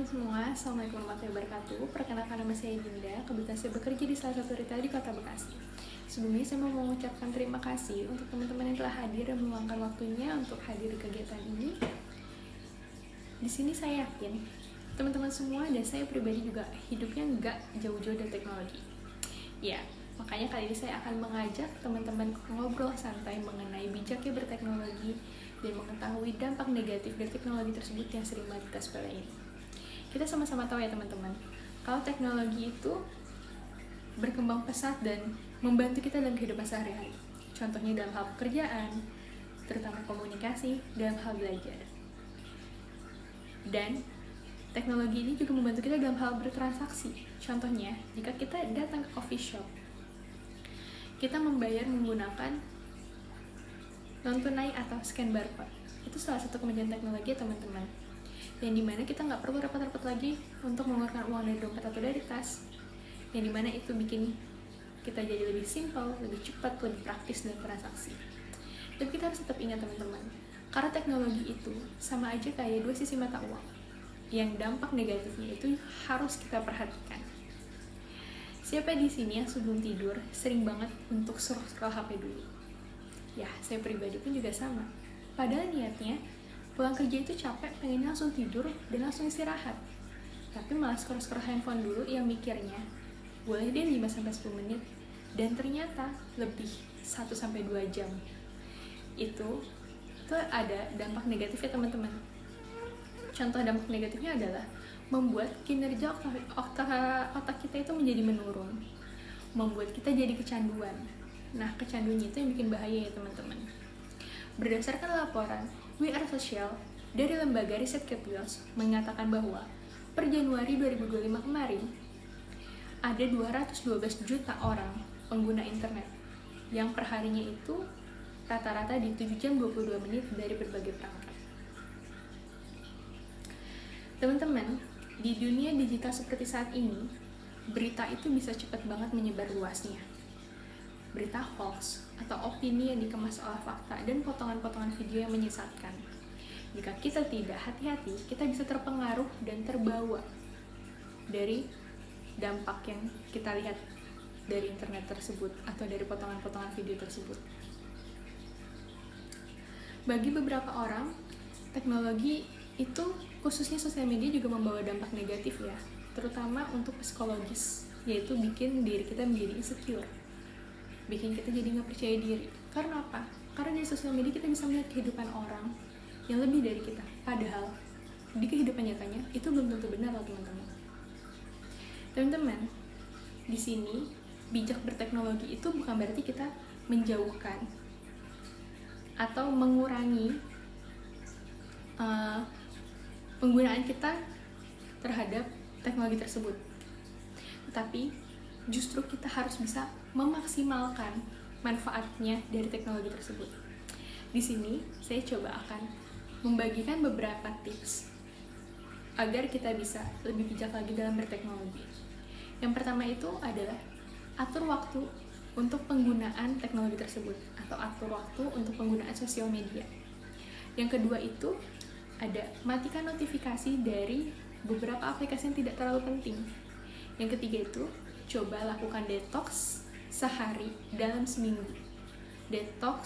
teman-teman semua, Assalamualaikum warahmatullahi wabarakatuh. Perkenalkan, nama saya Dinda. Kebetulan saya bekerja di salah satu retail di Kota Bekasi. Sebelumnya saya mau mengucapkan terima kasih untuk teman-teman yang telah hadir dan meluangkan waktunya untuk hadir di kegiatan ini. Di sini saya yakin teman-teman semua dan saya pribadi juga hidupnya nggak jauh-jauh dari teknologi. Ya, makanya kali ini saya akan mengajak teman-teman ngobrol santai mengenai bijaknya berteknologi dan mengetahui dampak negatif dari teknologi tersebut yang sering banget kita sepelein. Kita sama-sama tahu ya teman-teman, kalau teknologi itu berkembang pesat dan membantu kita dalam kehidupan sehari-hari. Contohnya dalam hal pekerjaan, terutama komunikasi, dalam hal belajar. Dan teknologi ini juga membantu kita dalam hal bertransaksi. Contohnya, jika kita datang ke coffee shop, kita membayar menggunakan non-tunai atau scan barcode. Itu salah satu kemajuan teknologi ya teman-teman, yang dimana kita nggak perlu repot-repot lagi untuk mengeluarkan uang dari dompet atau dari tas, yang dimana itu bikin kita jadi lebih simpel, lebih cepat, lebih praktis dalam transaksi. Tapi kita harus tetap ingat teman-teman, karena teknologi itu sama aja kayak dua sisi mata uang, yang dampak negatifnya itu harus kita perhatikan. Siapa di sini yang sebelum tidur sering banget untuk scroll HP dulu? Ya, saya pribadi pun juga sama. Padahal niatnya pulang kerja itu capek, pengen langsung tidur dan langsung istirahat. Tapi malah scroll handphone dulu yang mikirnya boleh deh 5-10 menit, dan ternyata lebih 1-2 jam. Itu ada dampak negatifnya teman-teman. Contoh dampak negatifnya adalah membuat kinerja otak kita itu menjadi menurun, membuat kita jadi kecanduan. Nah, kecanduannya itu yang bikin bahaya ya teman-teman. Berdasarkan laporan We Are Social dari lembaga riset Capitals mengatakan bahwa per Januari 2025 kemarin ada 212 juta orang pengguna internet yang perharinya itu rata-rata di 7 jam 22 menit dari berbagai perangkat. Teman-teman, di dunia digital seperti saat ini, berita itu bisa cepat banget menyebar luasnya. Berita hoax atau opini yang dikemas oleh fakta dan potongan-potongan video yang menyesatkan. Jika kita tidak hati-hati, kita bisa terpengaruh dan terbawa dari dampak yang kita lihat dari internet tersebut atau dari potongan-potongan video tersebut. Bagi beberapa orang, teknologi itu, khususnya sosial media, juga membawa dampak negatif ya, terutama untuk psikologis, yaitu bikin diri kita menjadi insecure, bikin kita jadi nggak percaya diri. Karena apa? Karena di sosial media kita bisa melihat kehidupan orang yang lebih dari kita, padahal di kehidupan nyatanya itu belum tentu benar loh teman-teman. Teman-teman, di sini bijak berteknologi itu bukan berarti kita menjauhkan atau mengurangi penggunaan kita terhadap teknologi tersebut, tetapi justru kita harus bisa memaksimalkan manfaatnya dari teknologi tersebut. Di sini saya coba akan membagikan beberapa tips agar kita bisa lebih bijak lagi dalam berteknologi. Yang pertama itu adalah atur waktu untuk penggunaan teknologi tersebut, atau atur waktu untuk penggunaan sosial media. Yang kedua itu ada matikan notifikasi dari beberapa aplikasi yang tidak terlalu penting. Yang ketiga itu coba lakukan detox sehari dalam seminggu. Detox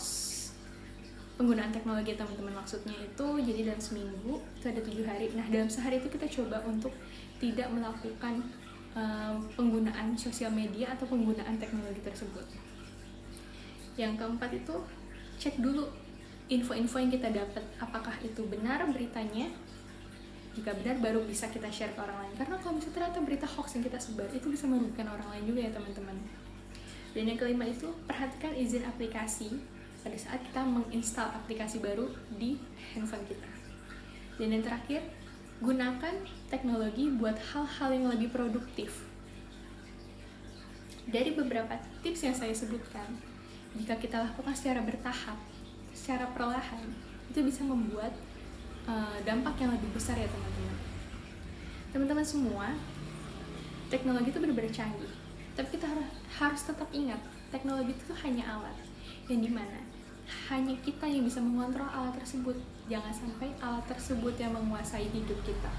penggunaan teknologi teman-teman maksudnya itu, jadi dalam seminggu itu ada 7 hari. Nah, dalam sehari itu kita coba untuk tidak melakukan penggunaan sosial media atau penggunaan teknologi tersebut. Yang keempat itu cek dulu info-info yang kita dapat, apakah itu benar beritanya. Jika benar, baru bisa kita share ke orang lain, karena kalau misalnya ternyata berita hoax yang kita sebar itu bisa merugikan orang lain juga ya teman-teman. Dan yang kelima itu perhatikan izin aplikasi pada saat kita menginstal aplikasi baru di handphone kita. Dan yang terakhir, gunakan teknologi buat hal-hal yang lebih produktif. Dari beberapa tips yang saya sebutkan, jika kita lakukan secara bertahap, secara perlahan, itu bisa membuat dampak yang lebih besar ya teman-teman. Teman-teman semua, teknologi itu benar-benar canggih, tapi kita harus tetap ingat, teknologi itu hanya alat, yang dimana hanya kita yang bisa mengontrol alat tersebut. Jangan sampai alat tersebut yang menguasai hidup kita.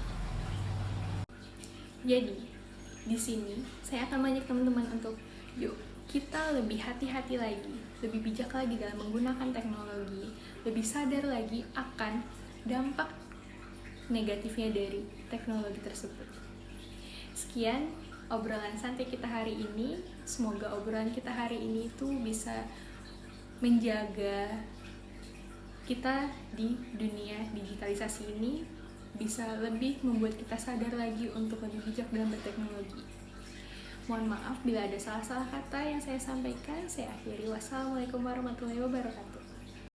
Jadi, di sini saya akan mengajak teman-teman untuk yuk kita lebih hati-hati lagi, lebih bijak lagi dalam menggunakan teknologi, lebih sadar lagi akan dampak negatifnya dari teknologi tersebut. Sekian obrolan santai kita hari ini. Semoga obrolan kita hari ini itu bisa menjaga kita di dunia digitalisasi ini, bisa lebih membuat kita sadar lagi untuk lebih bijak dalam berteknologi. Mohon maaf bila ada salah-salah kata yang saya sampaikan. Saya akhiri. Wassalamualaikum warahmatullahi wabarakatuh.